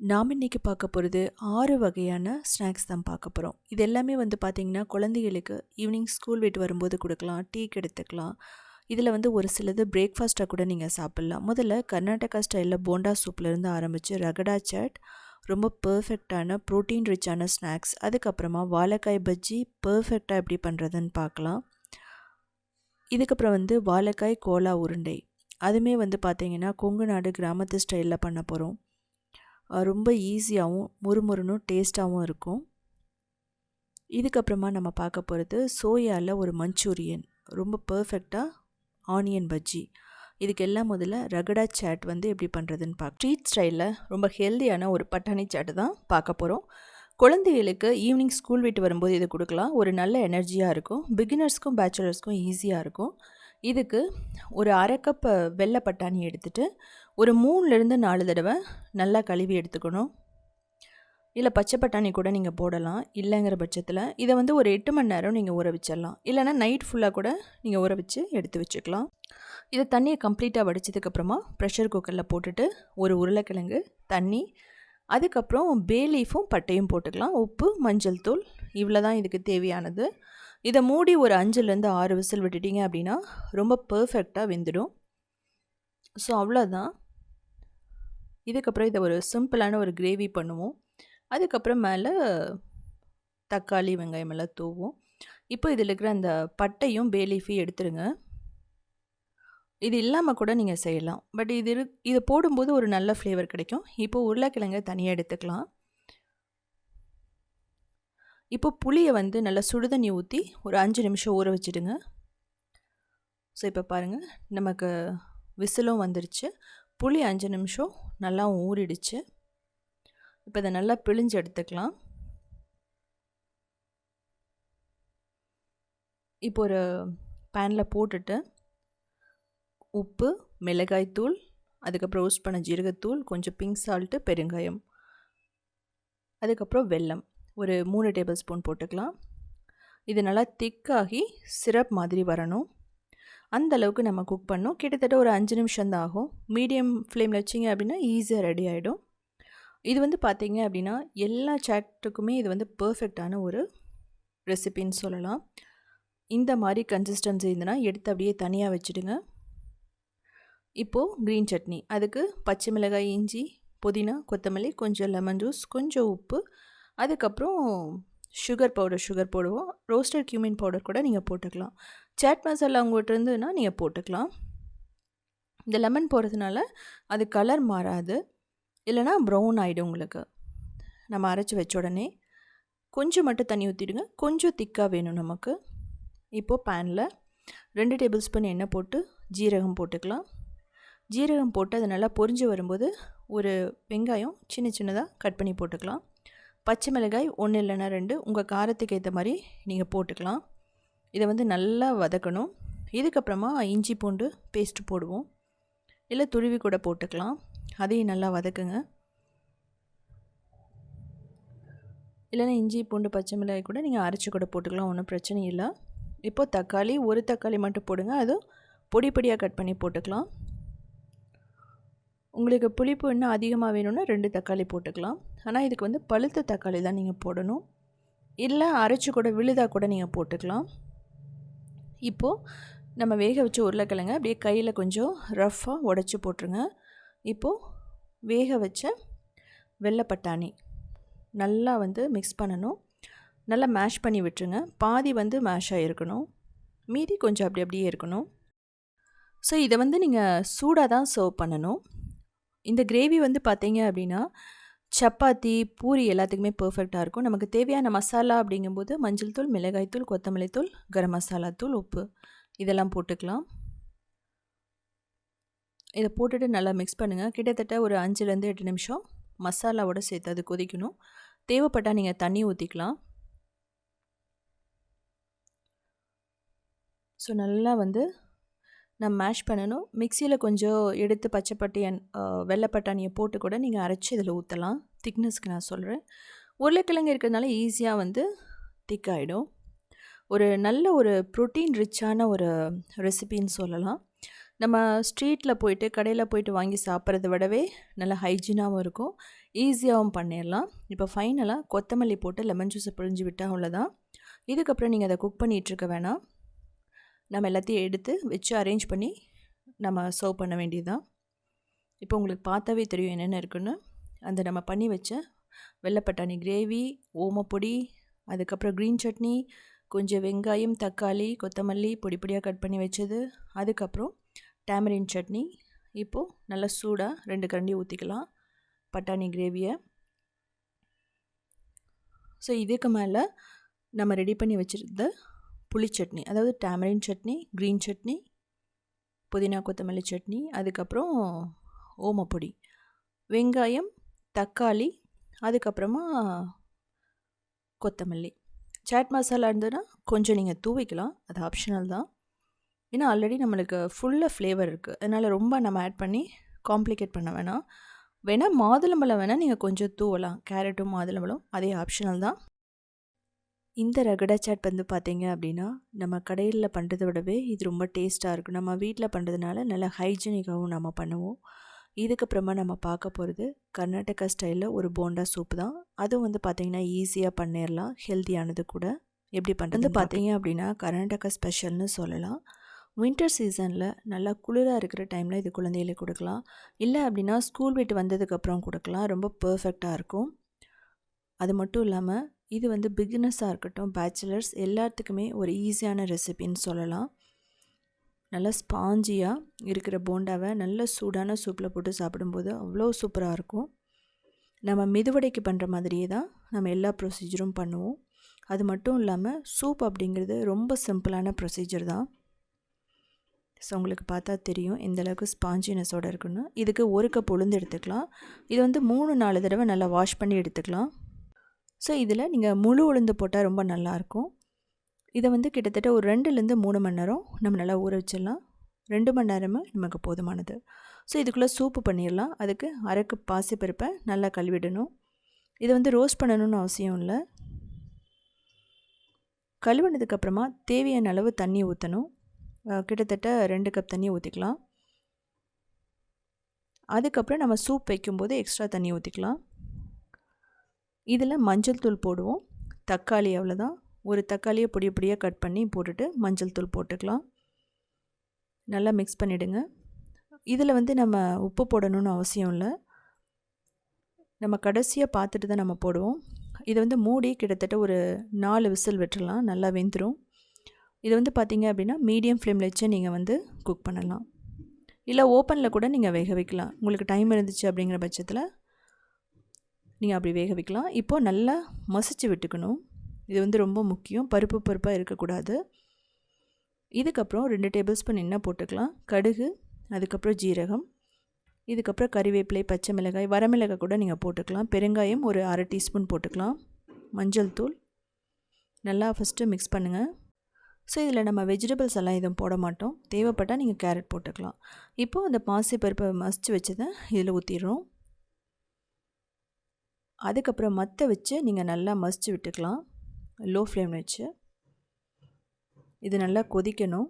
நாம் இன்றைக்கி பார்க்க போகிறது 6 வகையான ஸ்நாக்ஸ் தான் பார்க்க போகிறோம். இது எல்லாமே பார்த்திங்கன்னா குழந்தைகளுக்கு ஈவினிங் ஸ்கூல் விட்டு வரும்போது கொடுக்கலாம், டீக்கு எடுத்துக்கலாம். இதில் ஒரு சிலது பிரேக்ஃபாஸ்ட்டாக கூட நீங்கள் சாப்பிட்லாம். முதல்ல கர்நாடகா ஸ்டைலில் போண்டா சூப்லேருந்து ஆரம்பித்து ரகடா சாட், ரொம்ப பர்ஃபெக்டான ப்ரோட்டீன் ரிச்சான ஸ்நாக்ஸ். அதுக்கப்புறமா வாழைக்காய் பஜ்ஜி பர்ஃபெக்டாக எப்படி பண்ணுறதுன்னு பார்க்கலாம். இதுக்கப்புறம் வாழைக்காய் கோலா உருண்டை, அதுவுமே பார்த்திங்கன்னா கொங்கு நாடு கிராமத்து ஸ்டைலில் பண்ண போகிறோம். ரொம்ப ஈஸியாகவும் முறுமுறுன்னு டேஸ்ட்டாகவும் இருக்கும். இதுக்கப்புறமா நம்ம பார்க்க போகிறது சோயாவில் ஒரு மஞ்சூரியன், ரொம்ப பர்ஃபெக்டாக ஆனியன் பஜ்ஜி. இதுக்கு எல்லாம் முதல்ல ரகடா சாட் எப்படி பண்ணுறதுன்னு ஸ்ட்ரீட் ஸ்டைலில் ரொம்ப ஹெல்த்தியான ஒரு பட்டாணி சாட்டு தான் பார்க்க போகிறோம். குழந்தைகளுக்கு ஈவினிங் ஸ்கூல் விட்டு வரும்போது இது கொடுக்கலாம். ஒரு நல்ல எனர்ஜியாக இருக்கும். பிகினர்ஸ்க்கும் பேச்சுலர்ஸ்க்கும் ஈஸியாக இருக்கும். இதுக்கு ஒரு அரை கப் வெள்ளை பட்டாணி எடுத்துகிட்டு ஒரு 3லேருந்து 4 தடவை நல்லா கழுவி எடுத்துக்கணும். இல்லை பச்சை பட்டாணி கூட நீங்கள் போடலாம். இல்லைங்கிற பட்சத்தில் இதை ஒரு 8 மணி நேரம் நீங்கள் ஊற வச்சிடலாம். இல்லைனா நைட் ஃபுல்லாக கூட நீங்கள் ஊற வச்சு எடுத்து வச்சுக்கலாம். இதை தண்ணியை கம்ப்ளீட்டாக வடித்ததுக்கப்புறமா ப்ரெஷர் குக்கரில் போட்டுட்டு ஒரு உருளைக்கிழங்கு, தண்ணி, அதுக்கப்புறம் பே லீஃபும் பட்டையும் போட்டுக்கலாம். உப்பு, மஞ்சள் தூள், இவ்வளோ தான் இதுக்கு தேவையானது. இதை மூடி ஒரு 5லேருந்து 6 விசில் விட்டுட்டிங்க அப்படின்னா ரொம்ப பர்ஃபெக்டாக வெந்துடும். ஸோ அவ்வளோதான். இதுக்கப்புறம் இதை ஒரு சிம்பிளான ஒரு கிரேவி பண்ணுவோம். அதுக்கப்புறம் மேலே தக்காளி, வெங்காயம் எல்லாம் தூவும். இப்போ இதில் இருக்கிற அந்த பட்டையும் பே லீஃபையும் எடுத்துருங்க. இது இல்லாமல் கூட நீங்கள் செய்யலாம். பட் இது போடும்போது ஒரு நல்ல ஃப்ளேவர் கிடைக்கும். இப்போது உருளைக்கிழங்கை தனியாக எடுத்துக்கலாம். இப்போ புளியை நல்லா சுடுதண்ணி ஊற்றி ஒரு 5 நிமிஷம் ஊற வச்சுடுங்க. ஸோ இப்போ பாருங்கள், நமக்கு விசிலும் வந்துருச்சு. புளி 5 நிமிஷம் நல்லா ஊறிடுச்சு. இப்போ இதை நல்லா பிழிஞ்சு எடுத்துக்கலாம். இப்போ ஒரு பேனில் போட்டுட்டு உப்பு, மிளகாய்த்தூள், அதுக்கப்புறம் ரோஸ்ட் பண்ண ஜீரகத்தூள், கொஞ்சம் பிங்க் சால்ட்டு, பெருங்காயம், அதுக்கப்புறம் வெல்லம் ஒரு 3 டேபிள் ஸ்பூன் போட்டுக்கலாம். இது நல்லா திக்காகி சிரப் மாதிரி வரணும். அந்த அளவுக்கு நம்ம குக் பண்ணோம். கிட்டத்தட்ட ஒரு 5 நிமிஷம் தான் ஆகும். மீடியம் ஃப்ளேமில் வச்சிங்க அப்படின்னா ஈஸியாக ரெடி ஆகிடும். இது பார்த்தீங்க அப்படின்னா எல்லா சாட்டுக்குமே இது பர்ஃபெக்டான ஒரு ரெசிபின்னு சொல்லலாம். இந்த மாதிரி கன்சிஸ்டன்சி இருந்ததுன்னா எடுத்து அப்படியே தனியாக வச்சுடுங்க. இப்போது க்ரீன் சட்னி, அதுக்கு பச்சை மிளகாய், இஞ்சி, புதினா, கொத்தமல்லி, கொஞ்சம் லெமன் ஜூஸ், கொஞ்சம் உப்பு, அதுக்கப்புறம் சுகர் போடுவோம். ரோஸ்டட் கியூமின் பவுடர் கூட நீங்கள் போட்டுக்கலாம். சாட் மசாலா உங்கள்கிட்ட இருந்ததுன்னா நீங்கள் போட்டுக்கலாம். இந்த லெமன் போடுறதுனால அது கலர் மாறாது, இல்லைனா ப்ரௌன் ஆகிடும் உங்களுக்கு. நம்ம அரைச்சி வச்ச உடனே கொஞ்சம் மட்டும் தண்ணி ஊற்றிடுங்க. கொஞ்சம் திக்காக வேணும் நமக்கு. இப்போது பேனில் 2 டேபிள் ஸ்பூன் எண்ணெய் போட்டு ஜீரகம் போட்டுக்கலாம். ஜீரகம் போட்டு அது நல்லா பொரிஞ்சு வரும்போது ஒரு வெங்காயம் சின்ன சின்னதாக கட் பண்ணி போட்டுக்கலாம். பச்சை மிளகாய் 1 இல்லைனா 2 உங்கள் காரத்துக்கு ஏற்ற மாதிரி நீங்கள் போட்டுக்கலாம். இதை நல்லா வதக்கணும். இதுக்கப்புறமா இஞ்சி பூண்டு பேஸ்ட்டு போடுவோம். இல்லை துருவி கூட போட்டுக்கலாம். அதையும் நல்லா வதக்குங்க. இல்லைனா இஞ்சி பூண்டு பச்சை மிளகாய் கூட நீங்கள் அரைச்சி கூட போட்டுக்கலாம், ஒன்றும் பிரச்சனை இல்லை. இப்போது தக்காளி, ஒரு தக்காளி மட்டும் போடுங்க. அதுவும் பொடி பொடியாக கட் பண்ணி போட்டுக்கலாம். உங்களுக்கு புளிப்பு இன்னும் அதிகமாக வேணும்னா 2 தக்காளி போட்டுக்கலாம். ஆனால் இதுக்கு பழுத்த தக்காளி தான் நீங்கள் போடணும். இல்லை அரைச்சி கூட விழுதாக கூட நீங்கள் போட்டுக்கலாம். இப்போது நம்ம வேக வச்ச உருளைக்கிழங்க அப்படியே கையில் கொஞ்சம் ரஃப்பாக உடச்சி போட்டுருங்க. இப்போது வேக வச்ச வெள்ளை பட்டாணி நல்லா மிக்ஸ் பண்ணணும். நல்லா மேஷ் பண்ணி விட்டுருங்க. பாதி மேஷ் ஆகிருக்கணும், மீதி கொஞ்சம் அப்படியே இருக்கணும். ஸோ இதை நீங்கள் சூடாக தான் சர்வ் பண்ணணும். இந்த கிரேவி பார்த்தீங்க அப்படின்னா சப்பாத்தி, பூரி எல்லாத்துக்குமே பர்ஃபெக்டாக இருக்கும். நமக்கு தேவையான மசாலா அப்படிங்கும்போது மஞ்சள் தூள், மிளகாய் தூள், கொத்தமல்லி தூள், கரம் மசாலா தூள், உப்பு இதெல்லாம் போட்டுக்கலாம். இதை போட்டுட்டு நல்லா மிக்ஸ் பண்ணுங்கள். கிட்டத்தட்ட ஒரு 5லேருந்து 8 நிமிஷம் மசாலாவோடு சேர்த்து அது கொதிக்கணும். தேவைப்பட்டால் நீங்கள் தண்ணி ஊற்றிக்கலாம். ஸோ நல்லா நம்ம மேஷ் பண்ணணும். மிக்சியில் கொஞ்சம் எடுத்து வெள்ளை பட்டாணியை போட்டு கூட நீங்கள் அரைச்சி இதில் ஊற்றலாம். திக்னஸ்க்கு நான் சொல்கிறேன். உருளைக்கிழங்கு இருக்கிறதுனால ஈஸியாக திக்காகிடும். ஒரு நல்ல ஒரு ப்ரோட்டீன் ரிச்சான ஒரு ரெசிபின்னு சொல்லலாம். நம்ம ஸ்ட்ரீட்டில் போயிட்டு கடையில் போயிட்டு வாங்கி சாப்பிட்றத விடவே நல்லா ஹைஜீனாகவும் இருக்கும், ஈஸியாகவும் பண்ணிடலாம். இப்போ ஃபைனலாக கொத்தமல்லி போட்டு லெமன் ஜூஸை பிழிஞ்சு விட்டால் அவ்வளோதான். இதுக்கப்புறம் நீங்கள் அதை குக் பண்ணிகிட்ருக்க வேணாம். நம்ம எல்லாத்தையும் எடுத்து வச்சு அரேஞ்ச் பண்ணி நம்ம சர்வ் பண்ண வேண்டியதுதான். இப்போ உங்களுக்கு பார்த்தாவே தெரியும் என்னென்ன இருக்குன்னு. அந்த நம்ம பண்ணி வச்ச வெள்ளைப்பட்டாணி கிரேவி, ஓமப்பொடி, அதுக்கப்புறம் க்ரீன் சட்னி, கொஞ்சம் வெங்காயம், தக்காளி, கொத்தமல்லி பொடி பொடியாக கட் பண்ணி வச்சது, அதுக்கப்புறம் டேமரின் சட்னி. இப்போது நல்லா சூடாக 2 கரண்டி ஊற்றிக்கலாம் பட்டாணி கிரேவியை. ஸோ இதுக்கு மேலே நம்ம ரெடி பண்ணி வச்சுருந்த புளி சட்னி, அதாவது டேமரின் சட்னி, க்ரீன் சட்னி, புதினா கொத்தமல்லி சட்னி, அதுக்கப்புறம் ஓமப்பொடி, வெங்காயம், தக்காளி, அதுக்கப்புறமா கொத்தமல்லி. சாட் மசாலா இருந்ததுன்னா கொஞ்சம் நீங்கள் தூவிக்கலாம், அது ஆப்ஷனல் தான். ஏன்னா ஆல்ரெடி நம்மளுக்கு ஃபுல்லாக ஃப்ளேவர் இருக்குது, அதனால் ரொம்ப நம்ம ஆட் பண்ணி காம்ப்ளிகேட் பண்ண வேணாம். வேணால் மாதுளம்பழம் வேணால் நீங்கள் கொஞ்சம் தூவலாம், கேரட்டும் மாதுளம்பழம் அதே ஆப்ஷனல் தான். இந்த ரகடா சாட் வந்து பார்த்தீங்க அப்படின்னா நம்ம கடையில் பண்ணுறதை விடவே இது ரொம்ப டேஸ்ட்டாக இருக்கும். நம்ம வீட்டில் பண்ணுறதுனால நல்லா ஹைஜீனிக்காகவும் நம்ம பண்ணுவோம். இதுக்கப்புறமா நம்ம பார்க்க போகிறது கர்நாடகா ஸ்டைலில் ஒரு போண்டா சூப் தான். அதுவும் வந்து பார்த்திங்கன்னா ஈஸியாக பண்ணிடலாம், ஹெல்த்தியானது கூட. எப்படி பண்ணுறது பார்த்தீங்க அப்படின்னா கர்நாடகா ஸ்பெஷல்னு சொல்லலாம். வின்டர் சீசனில் நல்லா குளிராக இருக்கிற டைமில் இது குழந்தைகளுக்கு கொடுக்கலாம், இல்லை அப்படின்னா ஸ்கூல் விட்டு வந்ததுக்கப்புறம் கொடுக்கலாம், ரொம்ப பர்ஃபெக்டாக இருக்கும். அது மட்டும் இல்லாமல் இது வந்து பிகினர்ஸாக இருக்கட்டும், பேச்சுலர்ஸ் எல்லாத்துக்குமே ஒரு ஈஸியான ரெசிபின்னு சொல்லலாம். நல்லா ஸ்பாஞ்சியாக இருக்கிற போண்டாவை நல்ல சூடான சூப்பில் போட்டு சாப்பிடும்போது அவ்வளோ சூப்பராக இருக்கும். நம்ம மெதுவடைக்கு பண்ணுற மாதிரியே தான் நம்ம எல்லா ப்ரொசீஜரும் பண்ணுவோம். அது மட்டும் இல்லாமல் சூப் அப்படிங்கிறது ரொம்ப சிம்பிளான ப்ரொசீஜர் தான். ஸோ உங்களுக்கு பார்த்தா தெரியும் எந்தளவுக்கு ஸ்பாஞ்சினஸோடு இருக்குன்னு. இதுக்கு 1 கப் உளுந்து எடுத்துக்கலாம். இது வந்து 3-4 தடவை நல்லா வாஷ் பண்ணி எடுத்துக்கலாம். ஸோ இதில் நீங்கள் முழு உளுந்து போட்டால் ரொம்ப நல்லாயிருக்கும். இதை வந்து கிட்டத்தட்ட ஒரு 2-3 மணி நேரம் நம்ம நல்லா ஊற வச்சிடலாம். 2 மணி நேரமே நமக்கு போதுமானது. ஸோ இதுக்குள்ளே சூப்பு பண்ணிடலாம். அதுக்கு 1/2 கப் பாசிப்பருப்பை நல்லா கழுவிடணும். இதை வந்து ரோஸ்ட் பண்ணணும்னு அவசியம் இல்லை. கழுவினதுக்கப்புறமா தேவையான அளவு தண்ணி ஊற்றணும். கிட்டத்தட்ட 2 கப் தண்ணி ஊற்றிக்கலாம். அதுக்கப்புறம் நம்ம சூப் வைக்கும்போது எக்ஸ்ட்ரா தண்ணி ஊற்றிக்கலாம். இதில் மஞ்சள் தூள் போடுவோம், தக்காளி அவ்வளோதான். ஒரு தக்காளியை பொடி பொடியாக கட் பண்ணி போட்டுட்டு மஞ்சள் தூள் போட்டுக்கலாம். நல்லா மிக்ஸ் பண்ணிவிடுங்க. இதில் வந்து நம்ம உப்பு போடணும்னு அவசியம் இல்லை, நம்ம கடைசியாக பார்த்துட்டு தான் நம்ம போடுவோம். இதை வந்து மூடி கிட்டத்தட்ட ஒரு 4 விசில் விட்டுறலாம், நல்லா வெந்துடும். இது வந்து பார்த்திங்க அப்படின்னா மீடியம் ஃப்ளேமில் வச்சு நீங்கள் வந்து குக் பண்ணலாம், இல்லை ஓப்பனில் கூட நீங்கள் வேக வைக்கலாம். உங்களுக்கு டைம் இருந்துச்சு அப்படிங்கிற பட்சத்தில் நீங்கள் அப்படி வேக வைக்கலாம். இப்போது நல்லா மசிச்சு விட்டுக்கணும், இது வந்து ரொம்ப முக்கியம். பருப்பாக இருக்கக்கூடாது. இதுக்கப்புறம் 2 டேபிள் ஸ்பூன் எண்ணெய் போட்டுக்கலாம், கடுகு, அதுக்கப்புறம் ஜீரகம், இதுக்கப்புறம் கறிவேப்பிலை, பச்சை மிளகாய், வரமிளகாய் கூட நீங்கள் போட்டுக்கலாம். பெருங்காயம் ஒரு 1/2 டீஸ்பூன் போட்டுக்கலாம். மஞ்சள் தூள் நல்லா ஃபஸ்ட்டு மிக்ஸ் பண்ணுங்கள். ஸோ இதில் நம்ம வெஜிடபிள்ஸ் எல்லாம் எதுவும் போட மாட்டோம், தேவைப்பட்டால் நீங்கள் கேரட் போட்டுக்கலாம். இப்போது அந்த பாசிப்பருப்பை மசிச்சு வச்சதை இதில் ஊற்றிடுறோம். அதுக்கப்புறம் மற்ற வச்சு நீங்கள் நல்லா மசிச்சு விட்டுக்கலாம், லோ ஃப்ளேம் வச்சு. இது நல்லா கொதிக்கணும்.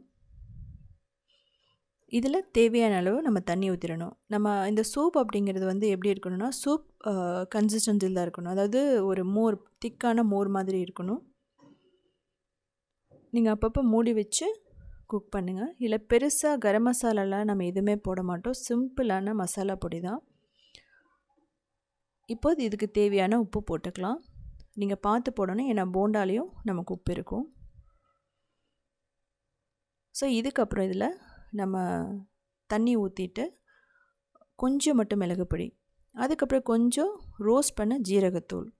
இதில் தேவையான அளவு நம்ம தண்ணி ஊற்றிடணும். நம்ம இந்த சூப் அப்படிங்கிறது வந்து எப்படி இருக்கணும்னா சூப் கன்சிஸ்டன்சியில் தான் இருக்கணும், அதாவது ஒரு மோர், திக்கான மோர் மாதிரி இருக்கணும். நீங்கள் அப்பப்போ மூடி வச்சு குக் பண்ணுங்கள். இல்லை பெருசாக கரம் மசாலாலாம் நம்ம எதுவுமே போட மாட்டோம், சிம்பிளான மசாலா பொடி தான். இப்போது இதுக்கு தேவையான உப்பு போட்டுக்கலாம். நீங்கள் பார்த்து போடணும், ஏன்னா போண்டாலையும் நமக்கு உப்பு இருக்கும். ஸோ இதுக்கப்புறம் இதில் நம்ம தண்ணி ஊற்றிட்டு கொஞ்சம் மட்டும் மிளகு பொடி, அதுக்கப்புறம் கொஞ்சம் ரோஸ்ட் பண்ண ஜீரகத்தூள்,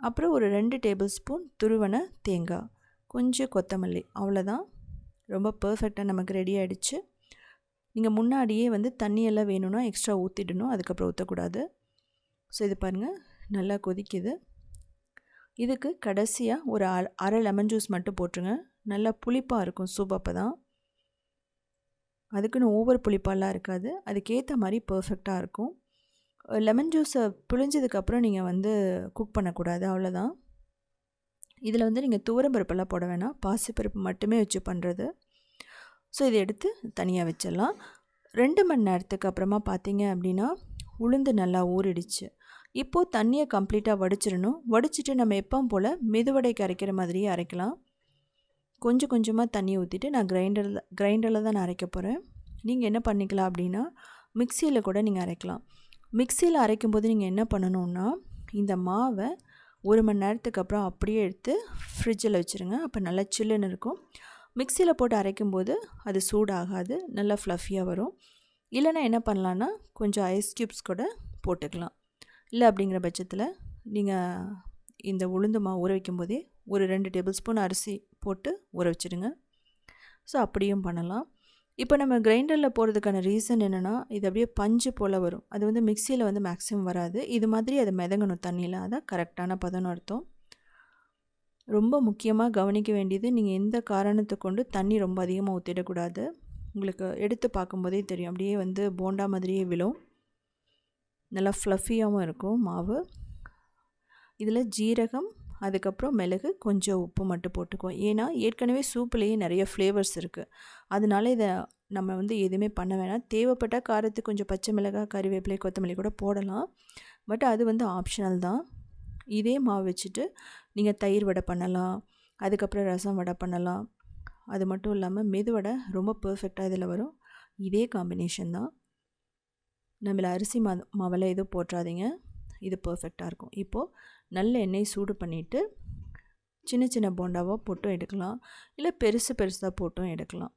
அப்புறம் ஒரு 2 டேபிள் ஸ்பூன் துருவன தேங்காய், கொஞ்சம் கொத்தமல்லி, அவ்வளோதான். ரொம்ப பர்ஃபெக்டாக நமக்கு ரெடி ஆகிடுச்சு. நீங்கள் முன்னாடியே வந்து தண்ணியெல்லாம் வேணும்னா எக்ஸ்ட்ரா ஊற்றிடணும், அதுக்கப்புறம் ஊற்றக்கூடாது. ஸோ இது பாருங்கள் நல்லா கொதிக்குது. இதுக்கு கடைசியாக ஒரு அரை லெமன் ஜூஸ் மட்டும் போட்டுருங்க, நல்லா புளிப்பாக இருக்கும் சூப். அப்போ தான் அதுக்குன்னு ஓவர் புளிப்பாலாம் இருக்காது, அதுக்கேற்ற மாதிரி பர்ஃபெக்டாக இருக்கும். லெமன் ஜூஸை புளிஞ்சதுக்கப்புறம் நீங்கள் வந்து குக் பண்ணக்கூடாது, அவ்வளோதான். இதில் வந்து நீங்கள் துவரம்பருப்பெல்லாம் போட வேணாம், பாசிப்பருப்பு மட்டுமே வச்சு பண்ணுறது. ஸோ இதை எடுத்து தனியாக வச்சிடலாம். 2 மணி நேரத்துக்கு அப்புறமா பார்த்தீங்க அப்படின்னா உளுந்து நல்லா ஊறிடுச்சு. இப்போது தண்ணியை கம்ப்ளீட்டாக வடிச்சிடணும். வடிச்சிட்டு நம்ம எப்பவும் போல் மெதுவடைக்கு அரைக்கிற மாதிரியே அரைக்கலாம். கொஞ்சம் கொஞ்சமாக தண்ணி ஊற்றிட்டு நான் கிரைண்டரில் தான் நான் அரைக்க போகிறேன். நீங்கள் என்ன பண்ணிக்கலாம் அப்படின்னா மிக்சியில் கூட நீங்கள் அரைக்கலாம். மிக்சியில் அரைக்கும்போது நீங்கள் என்ன பண்ணணுன்னா இந்த மாவை 1 மணி நேரத்துக்கு அப்புறம் அப்படியே எடுத்து ஃப்ரிட்ஜில் வச்சுருங்க. அப்போ நல்லா சில்லுன்னு இருக்கும். மிக்சியில் போட்டு அரைக்கும்போது அது சூடாகாது, நல்லா ஃப்ளஃபியாக வரும். இல்லைனா என்ன பண்ணலான்னா கொஞ்சம் ஐஸ் க்யூப்ஸ் கூட போட்டுக்கலாம். இல்லை அப்படிங்கிற பட்சத்தில் நீங்கள் இந்த உளுந்து மாவு ஊற வைக்கும்போதே ஒரு 2 டேபிள் ஸ்பூன் அரிசி போட்டு ஊற வச்சுடுங்க. ஸோ அப்படியும் பண்ணலாம். இப்போ நம்ம கிரைண்டரில் போடுறதுக்கான ரீசன் என்னென்னா இது அப்படியே பஞ்சு போல் வரும். அது வந்து மிக்சியில் வந்து மேக்ஸிமம் வராது. இது மாதிரி அதை மிதங்கணும் தண்ணியில். அதான் கரெக்டான பதம்னு அர்த்தம். ரொம்ப முக்கியமாக கவனிக்க வேண்டியது நீங்கள் எந்த காரணத்தை கொண்டு தண்ணி ரொம்ப அதிகமாக ஊற்றிடக்கூடாது. உங்களுக்கு எடுத்து பார்க்கும்போதே தெரியும், அப்படியே வந்து போண்டா மாதிரியே விழும். நல்லா ஃப்ளஃபியாகவும் இருக்கும் மாவு. இதில் ஜீரகம், அதுக்கப்புறம் மிளகு, கொஞ்சம் உப்பு மட்டும் போட்டுக்குவோம். ஏன்னா ஏற்கனவே சூப்புலேயே நிறைய ஃப்ளேவர்ஸ் இருக்குது. அதனால இதை நம்ம வந்து எதுவுமே பண்ண வேணாம். தேவைப்பட்ட காரத்துக்கு கொஞ்சம் பச்சை மிளகாய், கறிவேப்பிலை, கொத்தமல்லி கூட போடலாம். பட் அது வந்து ஆப்ஷனல் தான். இதே மாவு வச்சுட்டு நீங்கள் தயிர் வடை பண்ணலாம், அதுக்கப்புறம் ரசம் வடை பண்ணலாம். அது மட்டும் இல்லாமல் மெதுவடை ரொம்ப பர்ஃபெக்டாக இதில் வரும். இதே காம்பினேஷன் தான். நம்மள அரிசி மாவெல்லாம் எதுவும் போட்டுறாதீங்க, இது பர்ஃபெக்டாக இருக்கும். இப்போது நல்ல எண்ணெய் சூடு பண்ணிவிட்டு சின்ன சின்ன போண்டாவாக போட்டும் எடுக்கலாம், இல்லை பெருசாக போட்டும் எடுக்கலாம்.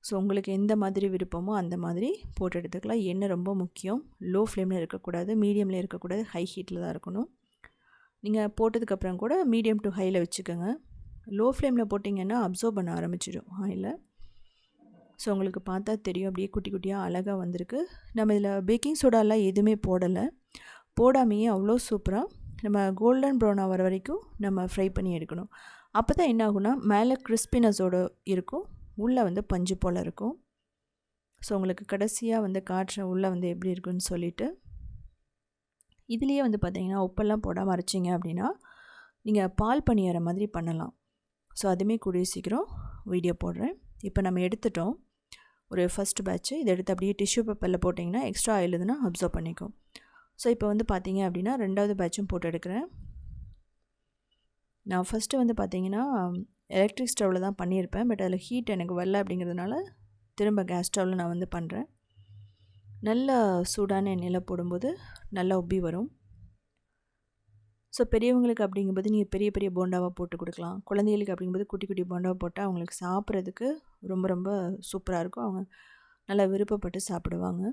ஸோ உங்களுக்கு எந்த மாதிரி விருப்பமோ அந்த மாதிரி போட்டு எடுத்துக்கலாம். எண்ணெய் ரொம்ப முக்கியம். லோ ஃப்ளேமில் இருக்கக்கூடாது, மீடியமில் இருக்கக்கூடாது, ஹை ஹீட்டில் தான் இருக்கணும். நீங்கள் போட்டதுக்கப்புறம் கூட மீடியம் டு ஹையில் வச்சுக்கோங்க. லோ ஃப்ளேமில் போட்டிங்கன்னா அப்சர்வ் பண்ண ஆரம்பிச்சிடும் ஆயிலில். ஸோ உங்களுக்கு பார்த்தா தெரியும், அப்படியே குட்டி குட்டியாக அழகாக வந்திருக்கு. நம்ம இதில் பேக்கிங் சோடாலாம் எதுவுமே போடலை. போடாமையே அவ்வளோ சூப்பராக நம்ம கோல்டன் ப்ரௌனாக வர வரைக்கும் நம்ம ஃப்ரை பண்ணி எடுக்கணும். அப்போ தான் என்ன ஆகுனா மேலே கிறிஸ்பினஸோடு இருக்கும், உள்ளே வந்து பஞ்சு போல் இருக்கும். ஸோ உங்களுக்கு கடைசியாக வந்து காட்டுறேன் உள்ளே வந்து எப்படி இருக்குன்னு சொல்லிவிட்டு. இதுலேயே வந்து பார்த்திங்கன்னா உப்பெல்லாம் போடாமல் அரைச்சிங்க அப்படின்னா நீங்கள் பால் பணியார மாதிரி பண்ணலாம். ஸோ அதுவுமே கூடிய சீக்கிரம் வீடியோ போடுறேன். இப்போ நம்ம எடுத்துட்டோம் ஒரு ஃபஸ்ட்டு பேட்ச்சு. இதை எடுத்து அப்படியே டிஷ்யூ பேப்பரில் போட்டிங்கன்னா எக்ஸ்ட்ரா ஆயில் இதுனா அப்சர்வ் பண்ணிக்கும். ஸோ இப்போ வந்து பார்த்தீங்க அப்படின்னா 2வது பேட்சும் போட்டு எடுக்கிறேன். நான் ஃபஸ்ட்டு வந்து பார்த்திங்கன்னா எலக்ட்ரிக் ஸ்டவ்வில் தான் பண்ணியிருப்பேன். பட் அதில் ஹீட் எனக்கு வரல அப்படிங்கிறதுனால திரும்ப கேஸ் ஸ்டவ்வில் நான் வந்து பண்ணுறேன். நல்லா சூடான எண்ணெயில் போடும்போது நல்லா உப்பி வரும். ஸோ பெரியவங்களுக்கு அப்படிங்கும்போது நீங்கள் பெரிய பெரிய போண்டாவாக போட்டு கொடுக்கலாம். குழந்தைகளுக்கு அப்படிங்கும்போது குட்டி குட்டி போண்டாவாக போட்டால் அவங்களுக்கு சாப்பிட்றதுக்கு ரொம்ப ரொம்ப சூப்பராக இருக்கும். அவங்க நல்லா விருப்பப்பட்டு சாப்பிடுவாங்க.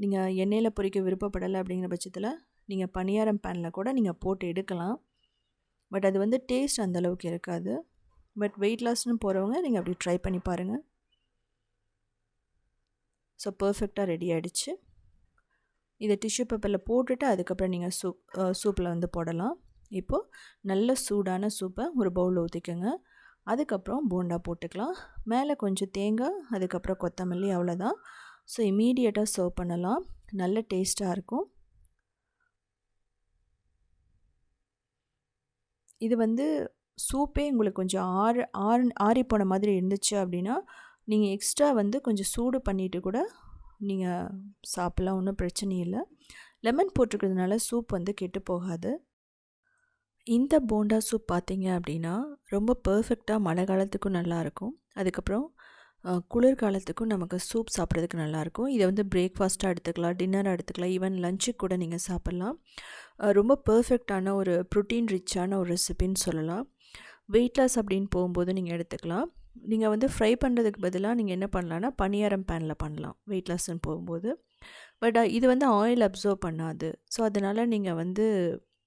நீங்கள் எண்ணெயில் பொரிக்க விருப்பப்படலை அப்படிங்கிற பட்சத்தில் நீங்கள் பணியாரம் பேனில் கூட நீங்கள் போட்டு எடுக்கலாம். பட் அது வந்து டேஸ்ட் அந்தளவுக்கு இருக்காது. பட் வெயிட் லாஸ்ன்னு போகிறவங்க நீங்கள் அப்படி ட்ரை பண்ணி பாருங்கள். ஸோ பர்ஃபெக்டாக ரெடி ஆகிடுச்சு. இதை டிஷ்யூ பேப்பரில் போட்டுட்டு அதுக்கப்புறம் நீங்கள் சூப்பில் வந்து போடலாம். இப்போது நல்ல சூடான சூப்பை ஒரு பவுலில் ஊற்றிக்கோங்க. அதுக்கப்புறம் போண்டா போட்டுக்கலாம். மேலே கொஞ்சம் தேங்காய், அதுக்கப்புறம் கொத்தமல்லி, அவ்வளோதான். ஸோ இமீடியட்டாக சர்வ் பண்ணலாம். நல்ல டேஸ்ட்டாக இருக்கும். இது வந்து சூப்பே உங்களுக்கு கொஞ்சம் ஆறி போன மாதிரி இருந்துச்சு அப்படின்னா நீங்கள் எக்ஸ்ட்ரா வந்து கொஞ்சம் சூடு பண்ணிவிட்டு கூட நீங்கள் சாப்பிட்லாம், ஒன்றும் பிரச்சனை இல்லை. லெமன் போட்டிருக்கிறதுனால சூப் வந்து கெட்டு போகாது. இந்த போண்டா சூப் பார்த்தீங்க அப்படின்னா ரொம்ப பர்ஃபெக்டாக மழை காலத்துக்கும் நல்லாயிருக்கும். அதுக்கப்புறம் குளிர்காலத்துக்கும் நமக்கு சூப் சாப்பிட்றதுக்கு நல்லாயிருக்கும். இதை வந்து பிரேக்ஃபாஸ்ட்டாக எடுத்துக்கலாம், டின்னராக எடுத்துக்கலாம், ஈவன் லஞ்சுக்கு கூட நீங்கள் சாப்பிட்லாம். ரொம்ப பர்ஃபெக்டான ஒரு ப்ரோட்டீன் ரிச்சான ஒரு ரெசிபின்னு சொல்லலாம். வெயிட் லாஸ் அப்படின்னு போகும்போது நீங்கள் எடுத்துக்கலாம். நீங்கள் வந்து ஃப்ரை பண்ணுறதுக்கு பதிலாக நீங்கள் என்ன பண்ணலான்னா பணியாரம் பேனில் பண்ணலாம் வெயிட் லாஸ்ன்னு போகும்போது. பட் இது வந்து ஆயில் அப்சர்வ் பண்ணாது. ஸோ அதனால் நீங்கள் வந்து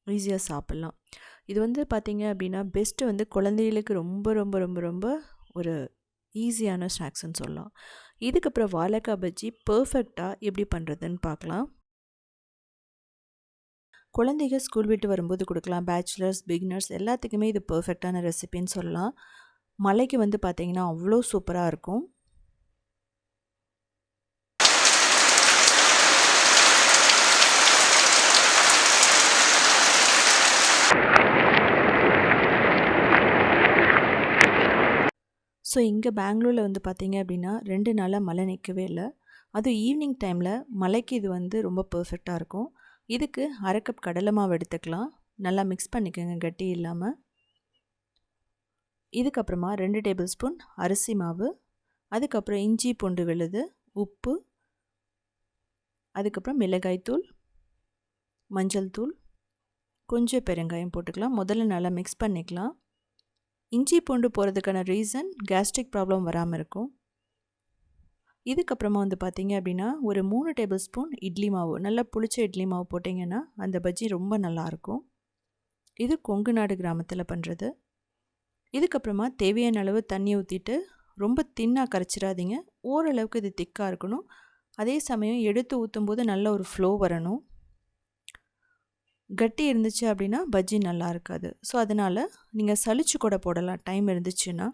ஈஸியாக சாப்பிட்லாம். இது வந்து பார்த்திங்க அப்படின்னா பெஸ்ட்டு வந்து குழந்தைகளுக்கு ரொம்ப ரொம்ப ரொம்ப ரொம்ப ஒரு ஈஸியான ஸ்நாக்ஸ்ன்னு சொல்லலாம். இதுக்கப்புறம் வாழைக்காய் பஜ்ஜி பர்ஃபெக்டாக எப்படி பண்ணுறதுன்னு பார்க்கலாம். குழந்தைங்க ஸ்கூல் விட்டு வரும்போது கொடுக்கலாம். பேச்சுலர்ஸ், பிகினர்ஸ் எல்லாத்துக்குமே இது பர்ஃபெக்டான ரெசிபின்னு சொல்லலாம். மழைக்கு வந்து பார்த்திங்கன்னா அவ்வளோ சூப்பராக இருக்கும். ஸோ இங்கே பெங்களூரில் வந்து பார்த்தீங்க அப்படின்னா 2 நாளாக மழை நிற்கவே இல்லை. அதுவும் ஈவினிங் டைமில் மழைக்கு இது வந்து ரொம்ப பர்ஃபெக்டாக இருக்கும். இதுக்கு 1/2 கப் கடலை மாவு எடுத்துக்கலாம். நல்லா மிக்ஸ் பண்ணிக்கோங்க கட்டி இல்லாமல். இதுக்கப்புறமா 2 டேபிள் ஸ்பூன் அரிசி மாவு, அதுக்கப்புறம் இஞ்சி பூண்டு விழுது, உப்பு, அதுக்கப்புறம் மிளகாய்த்தூள், மஞ்சள் தூள், கொஞ்சம் பெருங்காயம் போட்டுக்கலாம். முதல்ல நல்லா மிக்ஸ் பண்ணிக்கலாம். இஞ்சி பூண்டு போகிறதுக்கான ரீசன் கேஸ்ட்ரிக் ப்ராப்ளம் வராமல் இருக்கும். இதுக்கப்புறமா வந்து பார்த்திங்க அப்படின்னா ஒரு 3 டேபிள் ஸ்பூன் இட்லி மாவு, நல்லா புளிச்ச இட்லி மாவு போட்டிங்கன்னா அந்த பஜ்ஜி ரொம்ப நல்லாயிருக்கும். இது கொங்கு நாடு கிராமத்தில் பண்ணுறது. இதுக்கப்புறமா தேவையான அளவு தண்ணி ஊற்றிட்டு ரொம்ப தின்னாக கரைச்சிடாதீங்க. ஓரளவுக்கு இது திக்காக இருக்கணும். அதே சமயம் எடுத்து ஊற்றும்போது நல்ல ஒரு ஃப்ளோ வரணும். கட்டி இருந்துச்சு அப்படின்னா பஜ்ஜி நல்லா இருக்காது. ஸோ அதனால் நீங்கள் சலிச்சு கூட போடலாம் டைம் இருந்துச்சுன்னா.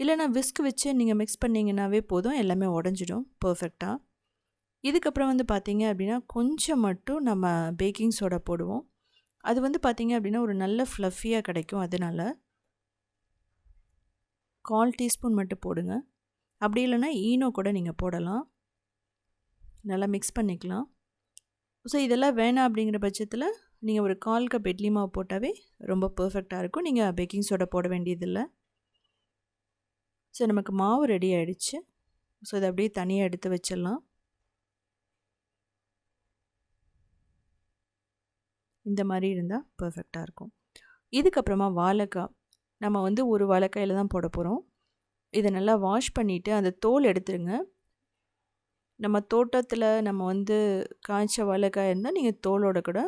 இல்லைனா விஸ்க் வச்சு நீங்கள் மிக்ஸ் பண்ணிங்கன்னாவே போதும், எல்லாமே உடஞ்சிடும் பர்ஃபெக்டாக. இதுக்கப்புறம் வந்து பார்த்திங்க அப்படின்னா கொஞ்சம் மட்டும் நம்ம பேக்கிங் சோடா போடுவோம். அது வந்து பார்த்திங்க அப்படின்னா ஒரு நல்ல ஃப்ளஃபியாக கிடைக்கும். அதனால் 1/4 டீஸ்பூன் மட்டும் போடுங்க. அப்படி இல்லைனா ஈனோ கூட நீங்கள் போடலாம். நல்லா மிக்ஸ் பண்ணிக்கலாம். ஸோ இதெல்லாம் வேணாம் அப்படிங்கிற பட்சத்தில் நீங்கள் ஒரு 1/4 கப் இட்லி மாவு போட்டாவே ரொம்ப பர்ஃபெக்டாக இருக்கும். நீங்கள் பேக்கிங் சோடா போட வேண்டியதில்லை. ஸோ நமக்கு மாவு ரெடி ஆகிடுச்சு. ஸோ இதை அப்படியே தனியாக எடுத்து வச்சிடலாம். இந்த மாதிரி இருந்தால் பர்ஃபெக்டாக இருக்கும். இதுக்கப்புறமா வாழைக்காய், நம்ம வந்து ஒரு வாழைக்காயில் தான் போட போகிறோம். இதை நல்லா வாஷ் பண்ணிவிட்டு அந்த தோல் எடுத்துருங்க. நம்ம தோட்டத்தில் நம்ம வந்து காய்ச்ச வாழைக்காய் இருந்தால் நீங்கள் தோலோட கூட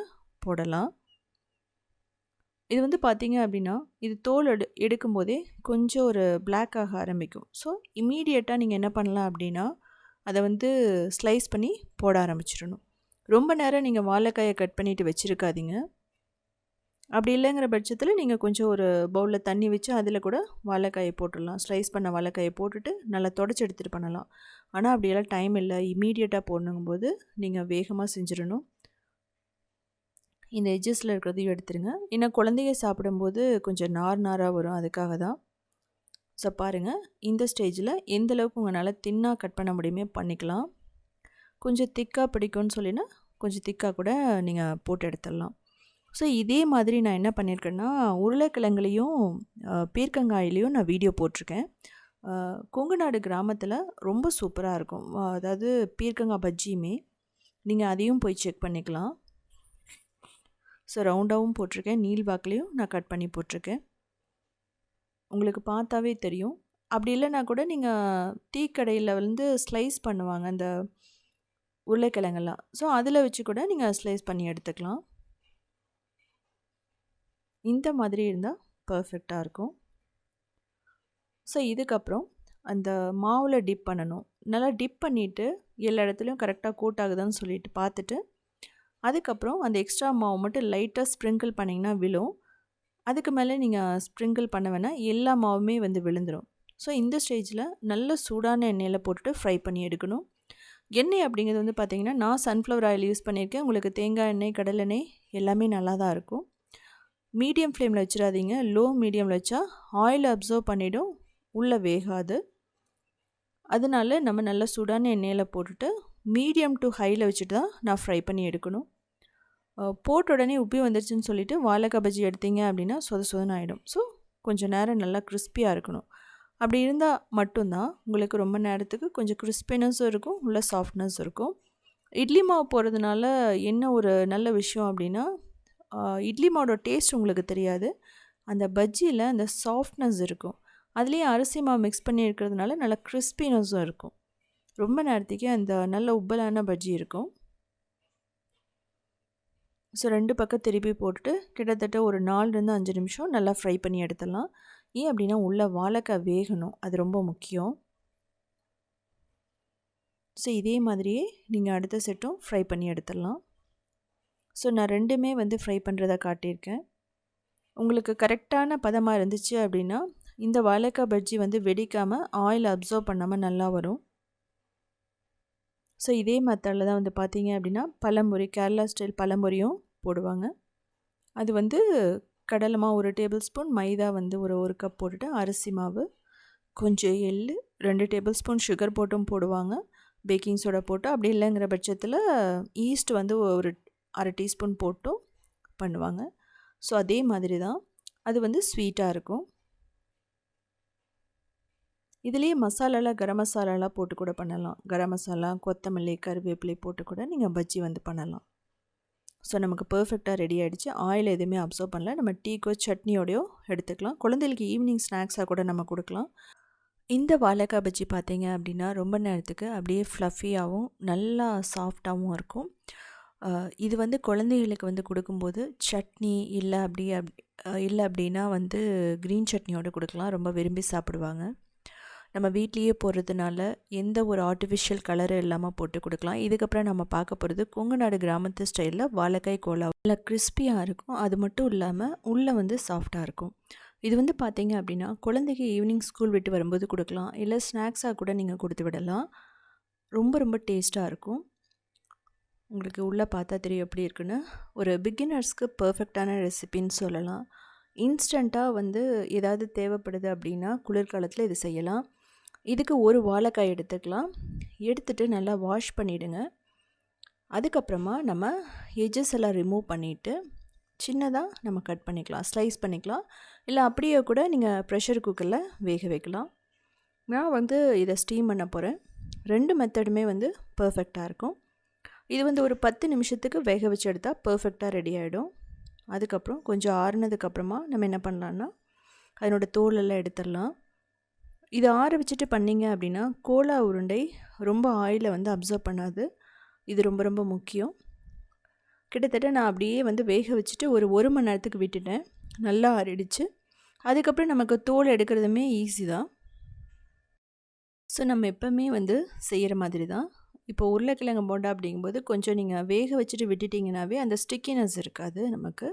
போடலாம். இது வந்து பார்த்திங்க அப்படின்னா இது தோல் எடுக்கும்போதே கொஞ்சம் ஒரு பிளாக் ஆக ஆரம்பிக்கும். ஸோ இம்மீடியட்டாக நீங்கள் என்ன பண்ணலாம் அப்படின்னா அதை வந்து ஸ்லைஸ் பண்ணி போட ஆரம்பிச்சிடணும். ரொம்ப நேரம் நீங்கள் வாழைக்காயை கட் பண்ணிவிட்டு வச்சுருக்காதீங்க. அப்படி இல்லைங்கிற பட்சத்தில் நீங்கள் கொஞ்சம் ஒரு பவுலில் தண்ணி வச்சு அதில் கூட வாழைக்காயை போட்டுடலாம். ஸ்லைஸ் பண்ண வாழைக்காயை போட்டுட்டு நல்லா தொடச்சி எடுத்துகிட்டு பண்ணலாம். ஆனால் அப்படியெல்லாம் டைம் இல்லை, இம்மீடியட்டாக போடணுங்கும்போது நீங்கள் வேகமாக செஞ்சிடணும். இந்த எட்ஜஸில் இருக்கிறதையும் எடுத்துருங்க. ஏன்னா குழந்தைங்க சாப்பிடும்போது கொஞ்சம் நாராக வரும், அதுக்காக தான். ஸோ பாருங்கள், இந்த ஸ்டேஜில் எந்தளவுக்கு உங்களால் தின்னாக கட் பண்ண முடியுமே பண்ணிக்கலாம். கொஞ்சம் திக்காக பிடிக்கும்னு சொல்லினா கொஞ்சம் திக்காக கூட நீங்கள் போட்டு எடுத்துடலாம். ஸோ இதே மாதிரி நான் என்ன பண்ணியிருக்கேன்னா உருளைக்கிழங்குலையும் பீர்க்கங்காயிலையும் நான் வீடியோ போட்டிருக்கேன். கொங்கு நாடு கிராமத்தில் ரொம்ப சூப்பராக இருக்கும். அதாவது பீர்க்கங்காய் பஜ்ஜியுமே நீங்கள் அதையும் போய் செக் பண்ணிக்கலாம். ஸோ ரவுண்டாகவும் போட்டிருக்கேன், நீள்வாக்குலேயும் நான் கட் பண்ணி போட்டிருக்கேன். உங்களுக்கு பார்த்தாவே தெரியும். அப்படி இல்லைனா கூட நீங்கள் டீ கடையில் வந்து ஸ்லைஸ் பண்ணுவாங்க அந்த உருளைக்கிழங்கெல்லாம். ஸோ அதில் வச்சு கூட நீங்கள் ஸ்லைஸ் பண்ணி எடுத்துக்கலாம். இந்த மாதிரி இருந்தால் பர்ஃபெக்டாக இருக்கும். ஸோ இதுக்கப்புறம் அந்த மாவில் டிப் பண்ணணும். நல்லா டிப் பண்ணிவிட்டு எல்லா இடத்துலையும் கரெக்டாக கோட் ஆகுதான்னு சொல்லிட்டு பார்த்துட்டு அதுக்கப்புறம் அந்த எக்ஸ்ட்ரா மாவு மட்டும் லைட்டாக ஸ்ப்ரிங்கிள் பண்ணிங்கன்னா விழும். அதுக்கு மேலே நீங்கள் ஸ்ப்ரிங்கிள் பண்ண வேணால், எல்லா மாவுமே வந்து விழுந்துடும். ஸோ இந்த ஸ்டேஜில் நல்ல சூடான எண்ணெயில் போட்டுட்டு ஃப்ரை பண்ணி எடுக்கணும். எண்ணெய் அப்படிங்கிறது வந்து பார்த்திங்கன்னா நான் சன்ஃப்ளவர் ஆயில் யூஸ் பண்ணியிருக்கேன். உங்களுக்கு தேங்காய் எண்ணெய், கடலெண்ணெய் எல்லாமே நல்லா தான் இருக்கும். மீடியம் ஃப்ளேமில் வச்சிடாதீங்க. லோ மீடியமில் வச்சா ஆயில் அப்சர்வ் பண்ணிவிடும், உள்ளே வேகாது. அதனால நம்ம நல்லா சூடான எண்ணெயில் போட்டுட்டு மீடியம் டு ஹையில் வச்சுட்டு தான் நான் ஃப்ரை பண்ணி எடுக்கணும். போட்ட உடனே உப்பி வந்துருச்சுன்னு சொல்லிவிட்டு வாழைக்காய் பஜ்ஜி எடுத்தீங்க அப்படின்னா சொதன்னு ஆகிடும். ஸோ கொஞ்சம் நேரம் நல்லா கிறிஸ்பியாக இருக்கணும். அப்படி இருந்தால் மட்டும்தான் உங்களுக்கு ரொம்ப நேரத்துக்கு கொஞ்சம் கிறிஸ்பினஸும் இருக்கும், உள்ள சாஃப்ட்னஸ் இருக்கும். இட்லி மாவு போடுறதுனால என்ன ஒரு நல்ல விஷயம் அப்படின்னா இட்லி மாவோட டேஸ்ட் உங்களுக்கு தெரியாது. அந்த பஜ்ஜியில் அந்த சாஃப்ட்னஸ் இருக்கும். அதுலேயே அரிசி மாவு மிக்ஸ் பண்ணி இருக்கிறதுனால நல்ல கிறிஸ்பினஸும் இருக்கும். ரொம்ப நேரத்துக்கு அந்த நல்ல உப்பலான பஜ்ஜி இருக்கும். ஸோ 2 பக்கம் திருப்பி போட்டுட்டு கிட்டத்தட்ட ஒரு 4லேருந்து 5 நிமிஷம் நல்லா ஃப்ரை பண்ணி எடுத்துடலாம். ஏன் அப்படின்னா உள்ளே வாழைக்காய் வேகணும், அது ரொம்ப முக்கியம். ஸோ இதே மாதிரியே நீங்கள் அடுத்த செட்டும் ஃப்ரை பண்ணி எடுத்துடலாம். ஸோ நான் 2மே வந்து ஃப்ரை பண்ணுறதை காட்டியிருக்கேன். உங்களுக்கு கரெக்டான பதமாக இருந்துச்சு அப்படின்னா இந்த வாழைக்காய் பஜ்ஜி வந்து வெடிக்காமல் ஆயில் அப்சர்வ் பண்ணாமல் நல்லா வரும். ஸோ இதே மெத்தடில் தான் வந்து பார்த்தீங்க அப்படின்னா பழம்பொரி, கேரளா ஸ்டைல் பழம்பொரியும் போடுவாங்க. அது வந்து கடலை மாவு 1 டேபிள் ஸ்பூன், மைதா வந்து ஒரு கப் போட்டுட்டு, அரிசி மாவு, கொஞ்சம் எள்ளு, 2 டேபிள் ஸ்பூன் சுகர் போட்டும் போடுவாங்க. பேக்கிங் சோடா போட்டு, அப்படி இல்லைங்கிற பட்சத்தில் ஈஸ்ட் வந்து ஒரு 1/2 டீஸ்பூன் போட்டும் பண்ணுவாங்க. ஸோ அதே மாதிரி தான் அது வந்து ஸ்வீட்டாக இருக்கும். இதுலேயே மசாலாலாம் கரம் மசாலாலாம் போட்டு கூட பண்ணலாம். கரம் மசாலா, கொத்தமல்லி, கருவேப்பிலை போட்டு கூட நீங்கள் பஜ்ஜி வந்து பண்ணலாம். ஸோ நமக்கு பர்ஃபெக்டாக ரெடி ஆகிடுச்சு. ஆயில் எதுவுமே அப்சர்வ் பண்ணல. நம்ம டீக்கோ சட்னியோடையோ எடுத்துக்கலாம். குழந்தைகளுக்கு ஈவினிங் ஸ்நாக்ஸாக கூட நம்ம கொடுக்கலாம். இந்த வாழைக்காய் பஜ்ஜி பார்த்தீங்க அப்படின்னா ரொம்ப நேரத்துக்கு அப்படியே ஃப்ளஃபியாகவும் நல்லா சாஃப்டாகவும் இருக்கும். இது வந்து குழந்தைகளுக்கு வந்து கொடுக்கும்போது சட்னி இல்லை அப்படின்னா வந்து க்ரீன் சட்னியோடு கொடுக்கலாம். ரொம்ப விரும்பி சாப்பிடுவாங்க. நம்ம வீட்லேயே போடுறதுனால எந்த ஒரு ஆர்டிஃபிஷியல் கலரும் இல்லாமல் போட்டு கொடுக்கலாம். இதுக்கப்புறம் நம்ம பார்க்க போகிறது கொங்குநாடு கிராமத்து ஸ்டைலில் வாழைக்காய் கோலா. நல்லா கிறிஸ்பியாக இருக்கும். அது மட்டும் இல்லாமல் உள்ளே வந்து சாஃப்டாக இருக்கும். இது வந்து பார்த்தீங்க அப்படின்னா குழந்தைக்கு ஈவினிங் ஸ்கூல் விட்டு வரும்போது கொடுக்கலாம். இல்லை ஸ்நாக்ஸாக கூட நீங்கள் கொடுத்து விடலாம். ரொம்ப ரொம்ப டேஸ்ட்டாக இருக்கும். உங்களுக்கு உள்ளே பார்த்தா தெரியும் எப்படி இருக்குன்னு. ஒரு பிகினர்ஸ்க்கு பர்ஃபெக்டான ரெசிபின்னு சொல்லலாம். இன்ஸ்டண்ட்டாக வந்து ஏதாவது தேவைப்படுது அப்படின்னா குளிர்காலத்தில் இது செய்யலாம். இதுக்கு ஒரு வாழைக்காய் எடுத்துக்கலாம். எடுத்துகிட்டு நல்லா வாஷ் பண்ணிவிடுங்க. அதுக்கப்புறமா நம்ம எஜஸ் எல்லாம் ரிமூவ் பண்ணிவிட்டு சின்னதாக நம்ம கட் பண்ணிக்கலாம், ஸ்லைஸ் பண்ணிக்கலாம். இல்லை அப்படியே கூட நீங்கள் ப்ரெஷர் குக்கரில் வேக வைக்கலாம். நான் வந்து இதை ஸ்டீம் பண்ண போகிறேன். 2 மெத்தடுமே வந்து பர்ஃபெக்டாக இருக்கும். இது வந்து ஒரு 10 நிமிஷத்துக்கு வேக வச்சு எடுத்தால் பர்ஃபெக்டாக ரெடி ஆகிடும். அதுக்கப்புறம் கொஞ்சம் ஆறுனதுக்கப்புறமா நம்ம என்ன பண்ணலான்னா அதனோட தோலெல்லாம் எடுத்துடலாம். இதை ஆற வச்சுட்டு பண்ணிங்க அப்படின்னா கோலா உருண்டை ரொம்ப ஆயிலை வந்து அப்சர்வ் பண்ணாது. இது ரொம்ப ரொம்ப முக்கியம். கிட்டத்தட்ட நான் அப்படியே வந்து வேக வச்சுட்டு ஒரு 1 மணி நேரத்துக்கு விட்டுட்டேன். நல்லா ஆறிடுச்சு. அதுக்கப்புறம் நமக்கு தோல் எடுக்கிறதுமே ஈஸி தான். ஸோ நம்ம எப்போவுமே வந்து செய்கிற மாதிரி தான். இப்போ உருளைக்கிழங்கு போண்டா அப்படிங்கும்போது கொஞ்சம் நீங்கள் வேக வச்சுட்டு விட்டுட்டிங்கனாவே அந்த ஸ்டிக்கினஸ் இருக்காது, நமக்கு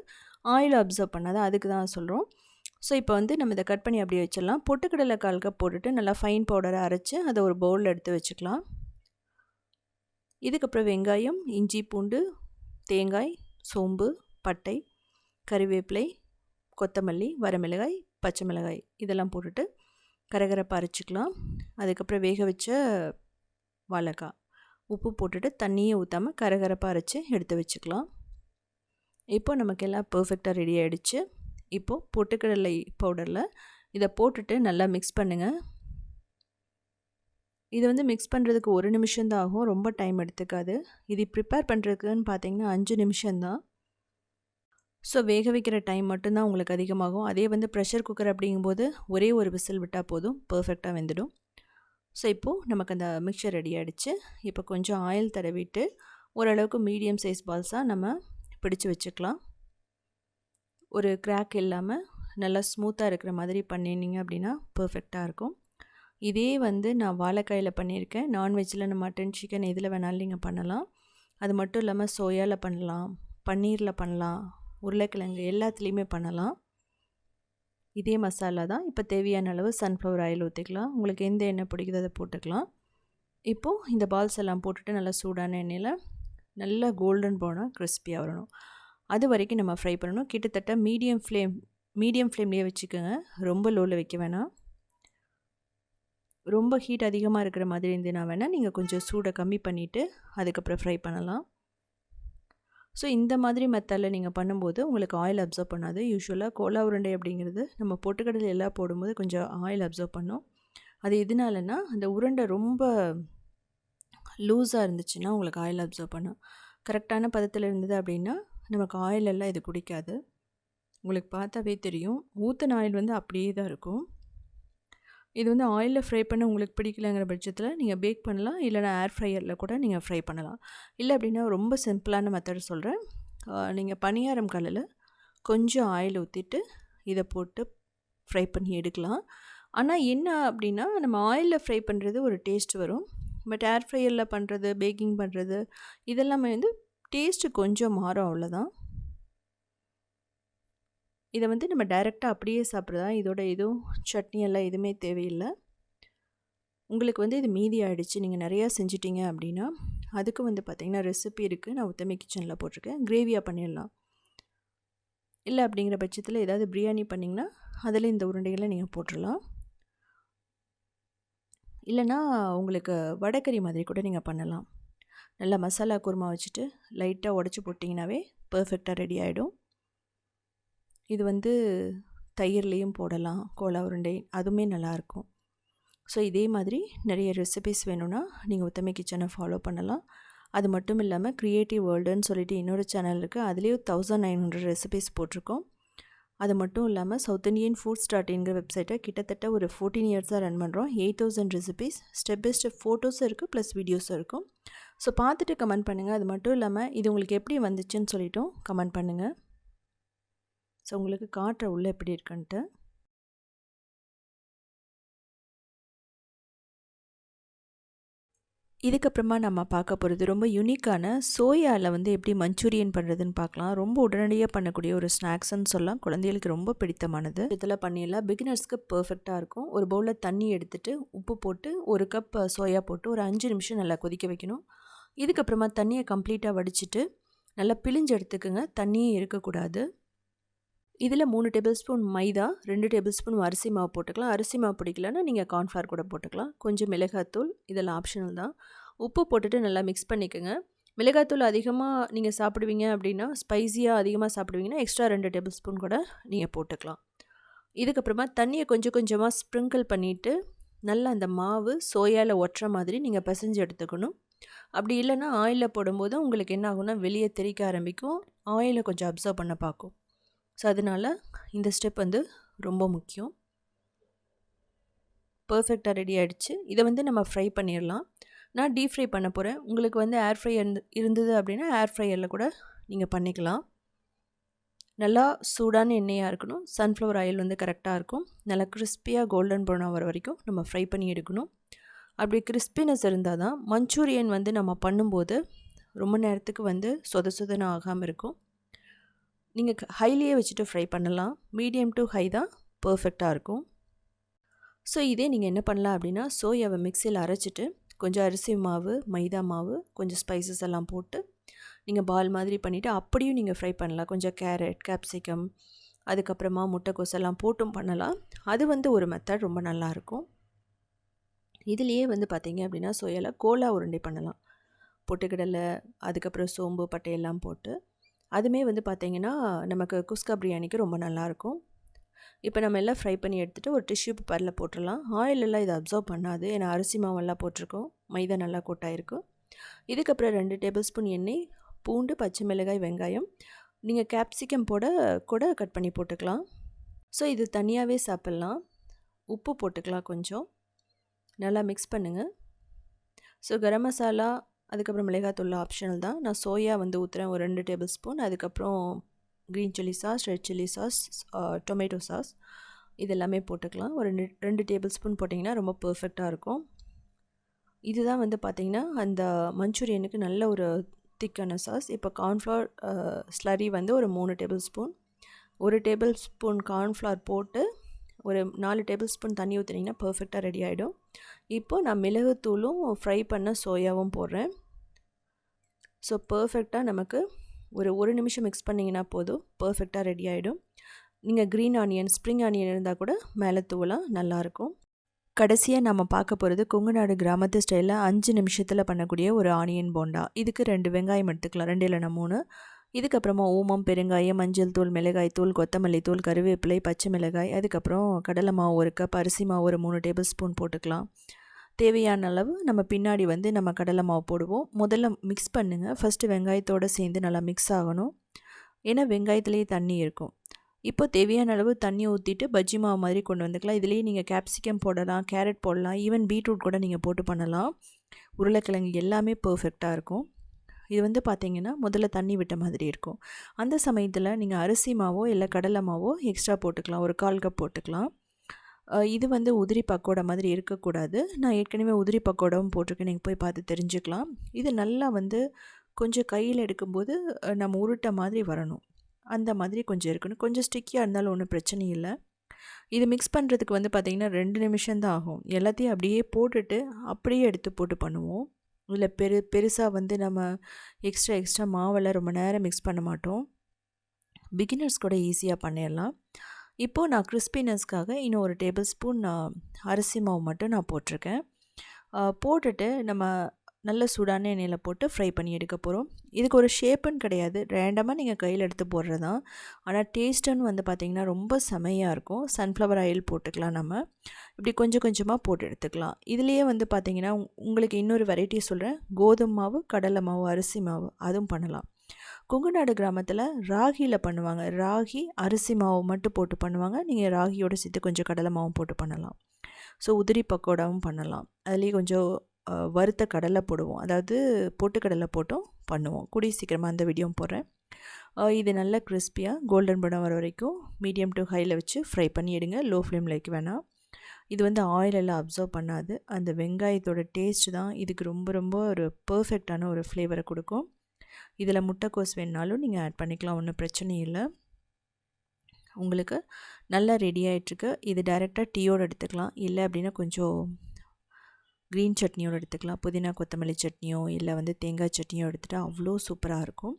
ஆயில் அப்சர்வ் பண்ணாது. அதுக்கு தான் சொல்கிறோம். ஸோ இப்போ வந்து நம்ம இதை கட் பண்ணி அப்படியே வச்சிடலாம். பொட்டுக்கடலை 1/4 கப் போட்டுட்டு நல்லா ஃபைன் பவுடரை அரைச்சி அதை ஒரு பவுலில் எடுத்து வச்சுக்கலாம். இதுக்கப்புறம் வெங்காயம், இஞ்சி, பூண்டு, தேங்காய், சோம்பு, பட்டை, கறிவேப்பிலை, கொத்தமல்லி, வரமிளகாய், பச்சை மிளகாய் இதெல்லாம் போட்டுட்டு கரகரப்பாக அரைச்சிக்கலாம். அதுக்கப்புறம் வேக வச்ச வாழைக்காய், உப்பு போட்டுட்டு தண்ணியே ஊற்றாமல் கரகரப்பாக அரைச்சி எடுத்து வச்சுக்கலாம். இப்போ நமக்கு எல்லாம் பர்ஃபெக்டாக ரெடி ஆகிடுச்சு. இப்போது பொட்டுக்கடலை பவுடரில் இதை போட்டுட்டு நல்லா மிக்ஸ் பண்ணுங்கள். இது வந்து மிக்ஸ் பண்ணுறதுக்கு 1 நிமிஷம்தான் ஆகும். ரொம்ப டைம் எடுத்துக்காது. இது ப்ரிப்பேர் பண்ணுறதுக்குன்னு பார்த்தீங்கன்னா 5 நிமிஷம்தான். ஸோ வேக வைக்கிற டைம் மட்டும்தான் உங்களுக்கு அதிகமாகும். அதே வந்து ப்ரெஷர் குக்கர் அப்படிங்கும்போது ஒரே ஒரு விசில் விட்டால் போதும், பர்ஃபெக்டாக வெந்துடும். ஸோ இப்போது நமக்கு அந்த மிக்சர் ரெடி ஆகிடுச்சு. இப்போ கொஞ்சம் ஆயில் தடவிட்டு ஓரளவுக்கு மீடியம் சைஸ் பால்ஸாக நம்ம பிடிச்சு வச்சுக்கலாம். ஒரு கிராக் இல்லாமல் நல்லா ஸ்மூத்தாக இருக்கிற மாதிரி பண்ணினீங்க அப்படின்னா பர்ஃபெக்டாக இருக்கும். இதே வந்து நான் வாழைக்காயில் பண்ணியிருக்கேன். நான்வெஜ்ஜில் நம்ம மட்டன், சிக்கன் எதில் வேணாலும் நீங்கள் பண்ணலாம். அது மட்டும் இல்லாமல் சோயாவில் பண்ணலாம், பன்னீரில் பண்ணலாம், உருளைக்கிழங்கு எல்லாத்துலேயுமே பண்ணலாம். இதே மசாலா தான். இப்போ தேவையான அளவு சன்ஃப்ளவர் ஆயில் ஊற்றிக்கலாம். உங்களுக்கு எந்த எண்ணெய் பிடிக்குதோ அதை போட்டுக்கலாம். இப்போது இந்த பால்ஸ் எல்லாம் போட்டுட்டு நல்லா சூடான எண்ணெயில் நல்லா கோல்டன் ப்ரௌனாக கிறிஸ்பியாக வரணும். அது வரைக்கும் நம்ம ஃப்ரை பண்ணணும். கிட்டத்தட்ட மீடியம் ஃப்ளேம்லேயே வச்சுக்கோங்க. ரொம்ப லோவில் வைக்க வேணாம். ரொம்ப ஹீட் அதிகமாக இருக்கிற மாதிரி இருந்ததுனா வேணால் நீங்கள் கொஞ்சம் சூடை கம்மி பண்ணிவிட்டு அதுக்கப்புறம் ஃப்ரை பண்ணலாம். ஸோ இந்த மாதிரி மெத்தடில் நீங்கள் பண்ணும்போது உங்களுக்கு ஆயில் அப்சர்வ் பண்ணாது. யூஸ்வலாக கோலா உருண்டை அப்படிங்கிறது நம்ம பொட்டுக்கடலை எல்லாம் போடும்போது கொஞ்சம் ஆயில் அப்சர்வ் பண்ணும். அது எதனாலனா அந்த உருண்டை ரொம்ப லூஸாக இருந்துச்சுன்னா உங்களுக்கு ஆயில் அப்சர்வ் பண்ணும். கரெக்டான பதத்தில் இருந்தது அப்படின்னா நமக்கு ஆயில் எல்லாம் இது குடிக்காது. உங்களுக்கு பார்த்தாவே தெரியும். ஊற்றின ஆயில் வந்து அப்படியே தான் இருக்கும். இது வந்து ஆயிலில் ஃப்ரை பண்ண உங்களுக்கு பிடிக்கலங்கிற பட்சத்தில் நீங்கள் பேக் பண்ணலாம். இல்லைனா ஏர் ஃப்ரையரில் கூட நீங்கள் ஃப்ரை பண்ணலாம். இல்லை அப்படின்னா ரொம்ப சிம்பிளான மெத்தட் சொல்கிறேன். நீங்கள் பணியாரம் கல்லில் கொஞ்சம் ஆயில் ஊற்றிட்டு இதை போட்டு ஃப்ரை பண்ணி எடுக்கலாம். ஆனால் என்ன அப்படின்னா நம்ம ஆயிலில் ஃப்ரை பண்ணுறது ஒரு டேஸ்ட் வரும். பட் ஏர் ஃப்ரையரில் பண்ணுறது, பேக்கிங் பண்ணுறது இதெல்லாமே வந்து டேஸ்ட்டு கொஞ்சம் மாறும், அவ்வளோதான். இதை வந்து நம்ம டைரெக்டாக அப்படியே சாப்பிட்றதா. இதோட எதுவும் சட்னி எல்லாம் எதுவுமே தேவையில்லை. உங்களுக்கு வந்து இது மீதி ஆகிடுச்சு, நீங்கள் நிறையா செஞ்சிட்டிங்க அப்படின்னா அதுக்கு வந்து பார்த்திங்கன்னா ரெசிபி இருக்குது. நான் உத்தமி கிச்சனில் போட்டிருக்கேன். கிரேவியாக பண்ணிடலாம். இல்லை அப்படிங்கிற பட்சத்தில் ஏதாவது பிரியாணி பண்ணிங்கன்னா அதில் இந்த உருண்டைகளை நீங்கள் போட்டுடலாம். இல்லைனா உங்களுக்கு வடைக்கறி மாதிரி கூட நீங்கள் பண்ணலாம். நல்லா மசாலா குருமா வச்சுட்டு லைட்டாக உடச்சி போட்டிங்கனாவே பர்ஃபெக்டாக ரெடி ஆகிடும். இது வந்து தயிர்லேயும் போடலாம், கோலா உருண்டை, அதுவுமே நல்லாயிருக்கும். ஸோ இதே மாதிரி நிறைய ரெசிபிஸ் வேணும்னா நீங்கள் உத்தமி கிச்சனை ஃபாலோ பண்ணலாம். அது மட்டும் இல்லாமல் க்ரியேட்டிவ் வேர்ல்டுன்னு சொல்லிட்டு இன்னொரு சேனல் இருக்குது. அதுலேயும் 1900 ரெசிபிஸ் போட்டிருக்கோம். அது மட்டும் இல்லாமல் சவுத் இண்டியன் ஃபுட்ஸ்.inங்கிற வெப்சைட்டை கிட்டத்தட்ட ஒரு 14 இயர்ஸாக ரன் பண்ணுறோம். 8000 ரெசிபிஸ், ஸ்டெப் பை ஸ்டெப் ஃபோட்டோஸும் இருக்குது, ப்ளஸ் வீடியோஸும் இருக்கும். ஸோ பார்த்துட்டு கமெண்ட் பண்ணுங்கள். அது மட்டும் இல்லாமல் இது உங்களுக்கு எப்படி வந்துச்சுன்னு சொல்லிட்டும் கமெண்ட் பண்ணுங்கள். ஸோ உங்களுக்கு காட்டுற உள்ள எப்படி இருக்குன்ட்டு. இதுக்கப்புறமா நம்ம பார்க்க போகிறது ரொம்ப யூனிக்கான சோயாவில் வந்து எப்படி மஞ்சூரியன் பண்ணுறதுன்னு பார்க்கலாம். ரொம்ப உடனடியாக பண்ணக்கூடிய ஒரு ஸ்நாக்ஸ்ன்னு சொல்லலாம். குழந்தைகளுக்கு ரொம்ப பிடித்தமானது. இதில் பண்ணிடலாம். பிகினர்ஸ்க்கு பர்ஃபெக்டாக இருக்கும். ஒரு பவுலில் தண்ணி எடுத்துகிட்டு உப்பு போட்டு 1 கப் சோயா போட்டு ஒரு 5 நிமிஷம் நல்லா கொதிக்க வைக்கணும். இதுக்கப்புறமா தண்ணியை கம்ப்ளீட்டாக வடிச்சிட்டு நல்லா பிழிஞ்சு எடுத்துக்குங்க. தண்ணியே இருக்கக்கூடாது. இதில் 3 டேபிள் ஸ்பூன் மைதா, 2 டேபிள் ஸ்பூன் அரிசி மாவு போட்டுக்கலாம். அரிசி மாவு பிடிக்கலன்னா நீங்கள் கார்ன்ஃப்ளவர் கூட போட்டுக்கலாம். கொஞ்சம் மிளகாத்தூள், இதெல்லாம் ஆப்ஷனல் தான். உப்பு போட்டுட்டு நல்லா மிக்ஸ் பண்ணிக்கோங்க. மிளகாத்தூள் அதிகமாக நீங்கள் சாப்பிடுவீங்க அப்படின்னா, ஸ்பைஸியாக அதிகமாக சாப்பிடுவீங்கன்னா எக்ஸ்ட்ரா 2 டேபிள் ஸ்பூன் கூட நீங்கள் போட்டுக்கலாம். இதுக்கப்புறமா தண்ணியை கொஞ்சம் கொஞ்சமாக ஸ்ப்ரிங்கிள் பண்ணிவிட்டு நல்லா அந்த மாவு சோயாவில் ஒட்டுற மாதிரி நீங்கள் பிசைஞ்சு எடுத்துக்கணும். அப்படி இல்லைன்னா ஆயிலில் போடும்போது உங்களுக்கு என்ன ஆகும்னா வெளியே தெறிக்க ஆரம்பிக்கும், ஆயிலை கொஞ்சம் அப்சர்வ் பண்ண பார்க்கும். ஸோ அதனால் இந்த ஸ்டெப் வந்து ரொம்ப முக்கியம். பர்ஃபெக்டாக ரெடி ஆகிடுச்சு. இதை வந்து நம்ம ஃப்ரை பண்ணிடலாம். நான் டீப் ஃப்ரை பண்ண போகிறேன். உங்களுக்கு வந்து ஏர் ஃப்ரை இருந்தது அப்படின்னா ஏர் ஃப்ரையரில் கூட நீங்கள் பண்ணிக்கலாம். நல்லா சூடான எண்ணெயாக இருக்கணும். சன்ஃப்ளவர் ஆயில் வந்து கரெக்டாக இருக்கும். நல்லா கிறிஸ்பியாக கோல்டன் ப்ரௌன் ஆகிற வரைக்கும் நம்ம ஃப்ரை பண்ணி எடுக்கணும். அப்படி கிறிஸ்பினஸ் இருந்தால் தான் மஞ்சூரியன் வந்து நம்ம பண்ணும்போது ரொம்ப நேரத்துக்கு வந்து சொதன்னு ஆகாமல் இருக்கும். நீங்கள் ஹைலியே வச்சுட்டு ஃப்ரை பண்ணலாம். மீடியம் டு ஹை தான் பர்ஃபெக்டாக இருக்கும். ஸோ இதே நீங்கள் என்ன பண்ணலாம் அப்படின்னா, சோயாவை மிக்சியில் அரைச்சிட்டு கொஞ்சம் அரிசி மாவு, மைதா மாவு, கொஞ்சம் ஸ்பைசஸ் எல்லாம் போட்டு நீங்கள் பால் மாதிரி பண்ணிவிட்டு அப்படியும் நீங்கள் ஃப்ரை பண்ணலாம். கொஞ்சம் கேரட், கேப்சிகம், அதுக்கப்புறமா முட்டைக்கோஸ் எல்லாம் போட்டும் பண்ணலாம். அது வந்து ஒரு மெத்தட் ரொம்ப நல்லாயிருக்கும். இதுலேயே வந்து பார்த்திங்க அப்படின்னா சோயாவில் கோலா உருண்டை பண்ணலாம். பொட்டுக்கடலை, அதுக்கப்புறம் சோம்பு, பட்டையெல்லாம் போட்டு அதுவுமே வந்து பார்த்திங்கன்னா நமக்கு குஸ்கா பிரியாணிக்கு ரொம்ப நல்லாயிருக்கும். இப்போ நம்ம எல்லாம் ஃப்ரை பண்ணி எடுத்துகிட்டு ஒரு டிஷ்யூ பேப்பரில் போட்டுடலாம். ஆயிலெல்லாம் இதை அப்சர்வ் பண்ணாது, ஏன்னா அரிசி மாவெல்லாம் போட்டிருக்கோம், மைதா நல்லா கொட்டாயிருக்கும். இதுக்கப்புறம் 2 டேபிள் ஸ்பூன் எண்ணெய், பூண்டு, பச்சை மிளகாய், வெங்காயம், நீங்கள் கேப்சிகம் கூட கட் பண்ணி போட்டுக்கலாம். ஸோ இது தனியாகவே சாப்பிட்லாம். உப்பு போட்டுக்கலாம் கொஞ்சம். நல்லா மிக்ஸ் பண்ணுங்கள். ஸோ கரம் மசாலா, அதுக்கப்புறம் மிளகாத்தூள் ஆப்ஷனல் தான். நான் சோயா வந்து ஊற்றுறேன் ஒரு 2 டேபிள் ஸ்பூன். அதுக்கப்புறம் green chilli sauce, red chilli sauce, tomato sauce, இதெல்லாமே போட்டுக்கலாம். ஒரு 2 டேபிள் ஸ்பூன் போட்டிங்கன்னா ரொம்ப பர்ஃபெக்டாக இருக்கும். இதுதான் வந்து பார்த்திங்கன்னா அந்த மஞ்சூரியனுக்கு நல்ல ஒரு திக்கான சாஸ். இப்போ கார்ன்ஃப்ளவர் ஸ்லரி வந்து ஒரு 3 table spoon, 1 table spoon cornflour போட்டு ஒரு 4 டேபிள் ஸ்பூன் தண்ணி ஊற்றினீங்கன்னா பர்ஃபெக்டாக ரெடி ஆகிடும். இப்போது நான் மிளகுத்தூளும் ஃப்ரை பண்ண சோயாவும் போடுறேன். ஸோ பர்ஃபெக்டாக நமக்கு ஒரு நிமிஷம் மிக்ஸ் பண்ணிங்கன்னா போதும், பர்ஃபெக்டாக ரெடி ஆகிடும். நீங்கள் க்ரீன் ஆனியன், ஸ்ப்ரிங் ஆனியன் இருந்தால் கூட மேலே தூவலாம், நல்லாயிருக்கும். கடைசியாக நம்ம பார்க்க போகிறது கொங்கு நாடு கிராமத்து ஸ்டைலில் 5 நிமிஷத்தில் பண்ணக்கூடிய ஒரு ஆனியன் போண்டா. இதுக்கு 2 வெங்காயம் எடுத்துக்கலாம், 2 இல்லைனா 3. இதுக்கப்புறமா ஓமம், பெருங்காயம், மஞ்சள் தூள், மிளகாய் தூள், கொத்தமல்லி தூள், கருவேப்பிலை, பச்சை மிளகாய், அதுக்கப்புறம் கடலை மாவு 1 கப், அரிசி மாவு ஒரு 3 டேபிள் ஸ்பூன் போட்டுக்கலாம். தேவையான அளவு நம்ம பின்னாடி வந்து நம்ம கடலை மாவு போடுவோம். முதல்ல மிக்ஸ் பண்ணுங்கள். ஃபஸ்ட்டு வெங்காயத்தோடு சேர்ந்து நல்லா மிக்ஸ் ஆகணும், ஏன்னா வெங்காயத்துலேயே தண்ணி இருக்கும். இப்போ தேவையான அளவு தண்ணி ஊற்றிட்டு பஜ்ஜி மாவு மாதிரி கொண்டு வந்துக்கலாம். இதுலேயே நீங்கள் கேப்சிகம் போடலாம், கேரட் போடலாம், ஈவன் பீட்ரூட் கூட நீங்கள் போட்டு பண்ணலாம். உருளைக்கிழங்கு எல்லாமே பர்ஃபெக்டாக இருக்கும். இது வந்து பார்த்திங்கன்னா முதல்ல தண்ணி விட்ட மாதிரி இருக்கும். அந்த சமயத்தில் நீங்கள் அரிசி மாவோ இல்லை கடலை மாவோ எக்ஸ்ட்ரா போட்டுக்கலாம், ஒரு 1/4 கப் போட்டுக்கலாம். இது வந்து உதிரி பக்கோடா மாதிரி இருக்கக்கூடாது. நான் ஏற்கனவே உதிரி பக்கோடாவும் போட்டிருக்கேன், நீங்கள் போய் பார்த்து தெரிஞ்சுக்கலாம். இது நல்லா வந்து கொஞ்சம் கையில் எடுக்கும்போது நம்ம உருட்டை மாதிரி வரணும், அந்த மாதிரி கொஞ்சம் இருக்கணும். கொஞ்சம் ஸ்டிக்கியாக இருந்தாலும் ஒன்றும் பிரச்சனை இல்லை. இது மிக்ஸ் பண்ணுறதுக்கு வந்து பார்த்திங்கன்னா 2 நிமிஷம்தான் ஆகும். எல்லாத்தையும் அப்படியே போட்டுட்டு அப்படியே எடுத்து போட்டு பண்ணுவோம். இல்லை பெருசாக வந்து நம்ம எக்ஸ்ட்ரா மாவெல்லாம் ரொம்ப நேரம் மிக்ஸ் பண்ண மாட்டோம். பிகினர்ஸ் கூட ஈஸியாக பண்ணிடலாம். இப்போது நான் கிறிஸ்பினஸ்க்காக இன்னும் 1 டேபிள் ஸ்பூன் அரிசி மாவு மட்டும் நான் போட்டிருக்கேன். போட்டுட்டு நம்ம நல்ல சூடான எண்ணெயில் போட்டு ஃப்ரை பண்ணி எடுக்க போகிறோம். இதுக்கு ஒரு ஷேப்புன்னு கிடையாது, ரேண்டமாக நீங்கள் கையில் எடுத்து போடுறது தான். ஆனால் டேஸ்ட்டுன்னு வந்து பார்த்திங்கன்னா ரொம்ப செமையாக இருக்கும். சன்ஃப்ளவர் ஆயில் போட்டுக்கலாம். நம்ம இப்படி கொஞ்சம் கொஞ்சமாக போட்டு எடுத்துக்கலாம். இதுலேயே வந்து பார்த்திங்கன்னா உங்களுக்கு இன்னொரு வெரைட்டி சொல்கிறேன். கோதுமை மாவு, கடலை மாவு, அரிசி மாவு அதுவும் பண்ணலாம். கொங்குநாடு கிராமத்தில் ராகியில் பண்ணுவாங்க. ராகி அரிசி மாவு மட்டும் போட்டு பண்ணுவாங்க. நீங்கள் ராகியோடு சேர்த்து கொஞ்சம் கடலை மாவும் போட்டு பண்ணலாம். ஸோ உதிரி பக்கோடாவும் பண்ணலாம். அதுலேயே கொஞ்சம் வறுத்த கடலை போடுவோம், அதாவது பொட்டுக்கடலை போட்டும் பண்ணுவோம். கூடிய சீக்கிரமாக அந்த வீடியோவும் போடுறேன். இது நல்லா கிறிஸ்பியாக கோல்டன் ப்ரௌன் வர வரைக்கும் மீடியம் டு ஹையில் வச்சு ஃப்ரை பண்ணி எடுங்க. லோ ஃப்ளேமில் வைக்க வேணாம். இது வந்து ஆயிலெல்லாம் அப்சர்வ் பண்ணாது. அந்த வெங்காயத்தோட டேஸ்ட் தான் இதுக்கு ரொம்ப ரொம்ப ஒரு பர்ஃபெக்டான ஒரு ஃப்ளேவரை கொடுக்கும். இதில் முட்டைக்கோஸ் வேணுனாலும் நீங்கள் ஆட் பண்ணிக்கலாம், ஒன்றும் பிரச்சனை இல்லை. உங்களுக்கு நல்லா ரெடி ஆகிட்டுருக்கு. இது டைரெக்டாக டீயோடு எடுத்துக்கலாம், இல்லை அப்படின்னா கொஞ்சம் க்ரீன் சட்னியோடு எடுத்துக்கலாம். புதினா கொத்தமல்லி சட்னியோ இல்லை வந்து தேங்காய் சட்னியோ எடுத்துகிட்டா அவ்வளோ சூப்பராக இருக்கும்.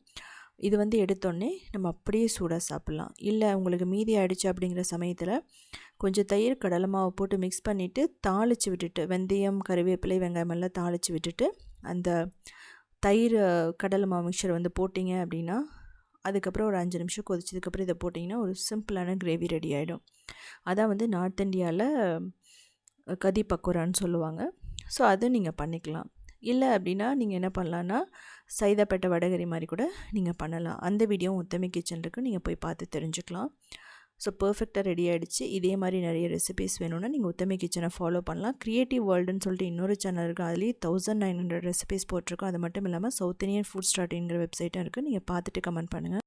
இது வந்து எடுத்தோடனே நம்ம அப்படியே சூடாக சாப்பிட்லாம். இல்லை உங்களுக்கு மீதி ஆகிடுச்சு அப்படிங்கிற சமயத்தில் கொஞ்சம் தயிர் கடலை மாவு போட்டு மிக்ஸ் பண்ணிவிட்டு தாளித்து விட்டுட்டு, வெந்தயம் கறிவேப்பிலை வெங்காயமெல்லாம் தாளித்து விட்டுட்டு அந்த தயிர் கடலை மாவு மிக்சர் வந்து போட்டிங்க அப்படின்னா, அதுக்கப்புறம் ஒரு 5 நிமிஷம் கொதிச்சதுக்கப்புறம் இதை போட்டிங்கன்னா ஒரு சிம்பிளான கிரேவி ரெடி ஆகிடும். அதான் வந்து நார்த் இந்தியாவில் கதி பக்கோடான்னு சொல்லுவாங்க. ஸோ அது நீங்கள் பண்ணிக்கலாம். இல்லை அப்படின்னா நீங்கள் என்ன பண்ணலான்னா சைதாப்பேட்டை வடகரி மாதிரி கூட நீங்கள் பண்ணலாம். அந்த வீடியோவும் உத்தமி கிச்சன் இருக்குது, நீங்கள் போய் பார்த்து தெரிஞ்சுக்கலாம். ஸோ பர்ஃபெக்டாக ரெடி ஆகிடுச்சு. இதே மாதிரி நிறைய ரெசிபீஸ் வேணும்னா நீங்கள் உத்தமி கிச்சனை ஃபாலோ பண்ணலாம். க்ரியேட்டிவ் வேர்ல்டுன்னு சொல்லிட்டு இன்னொரு சேனல் இருக்குது, அதுலேயே 1900 ரெசிபீஸ் போட்டிருக்கோம். அது மட்டும் இல்லாமல் சவுத் இந்தியன் ஃபுட் ஸ்டார்ட்ங்கிற வெப்சைட்டும் இருக்குது, நீங்கள் பார்த்துட்டு கமெண்ட் பண்ணுங்கள்.